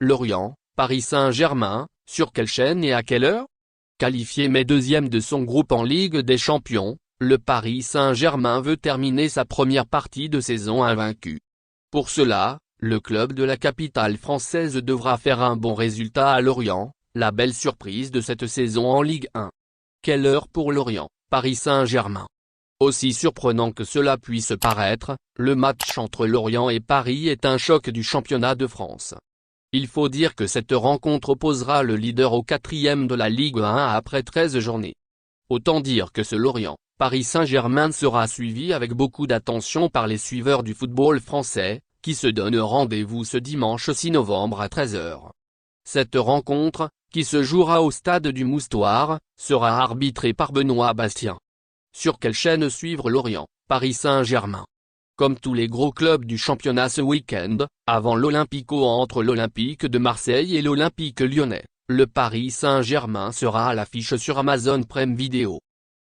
Lorient, Paris Saint-Germain, sur quelle chaîne et à quelle heure? Qualifié mais deuxième de son groupe en Ligue des Champions, le Paris Saint-Germain veut terminer sa première partie de saison invaincu. Pour cela, le club de la capitale française devra faire un bon résultat à Lorient, la belle surprise de cette saison en Ligue 1. Quelle heure pour Lorient, Paris Saint-Germain? Aussi surprenant que cela puisse paraître, le match entre Lorient et Paris est un choc du championnat de France. Il faut dire que cette rencontre opposera le leader au quatrième de la Ligue 1 après 13 journées. Autant dire que ce Lorient, Paris Saint-Germain sera suivi avec beaucoup d'attention par les suiveurs du football français, qui se donnent rendez-vous ce dimanche 6 novembre à 13h. Cette rencontre, qui se jouera au stade du Moustoir, sera arbitrée par Benoît Bastien. Sur quelle chaîne suivre Lorient, Paris Saint-Germain? Comme tous les gros clubs du championnat ce week-end, avant l'Olympico entre l'Olympique de Marseille et l'Olympique lyonnais, le Paris Saint-Germain sera à l'affiche sur Amazon Prime Video.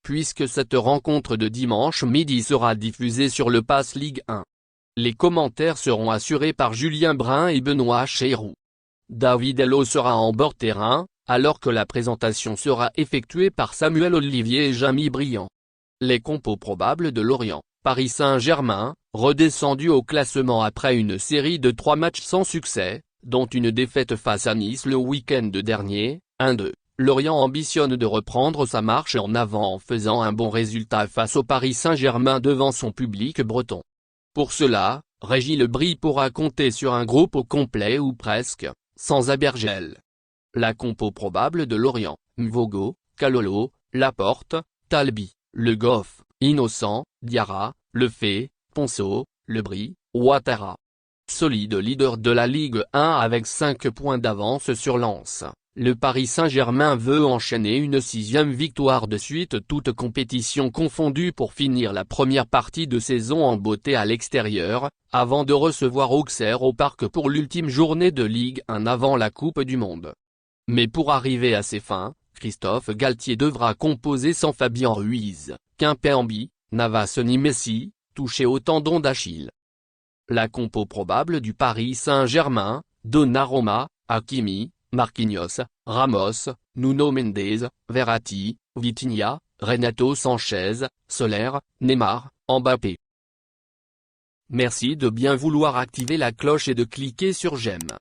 Puisque cette rencontre de dimanche midi sera diffusée sur le Pass Ligue 1. Les commentaires seront assurés par Julien Brun et Benoît Cheyrou. David Hello sera en bord terrain, alors que la présentation sera effectuée par Samuel Olivier et Jamy Briand. Les compos probables de Lorient, Paris Saint-Germain, redescendu au classement après une série de 3 matchs sans succès, dont une défaite face à Nice le week-end dernier, 1-2. Lorient ambitionne de reprendre sa marche en avant en faisant un bon résultat face au Paris Saint-Germain devant son public breton. Pour cela, Régis Le Bris pourra compter sur un groupe au complet ou presque, sans Abergel. La compo probable de Lorient, Mvogo, Kalolo, Laporte, Talbi, Le Goff, Innocent, Diarra, Lefebvre, Ponceau, Le Bris, Ouattara. Solide leader de la Ligue 1 avec 5 points d'avance sur Lens, le Paris Saint-Germain veut enchaîner une 6e victoire de suite toutes compétitions confondues pour finir la première partie de saison en beauté à l'extérieur, avant de recevoir Auxerre au Parc pour l'ultime journée de Ligue 1 avant la Coupe du Monde. Mais pour arriver à ses fins, Christophe Galtier devra composer sans Fabien Ruiz, Kimpembe, Navas ni Messi, touché au tendon d'Achille. La compo probable du Paris Saint-Germain, Donnarumma, Hakimi, Marquinhos, Ramos, Nuno Mendes, Verratti, Vitinha, Renato Sanchez, Soler, Neymar, Mbappé. Merci de bien vouloir activer la cloche et de cliquer sur j'aime.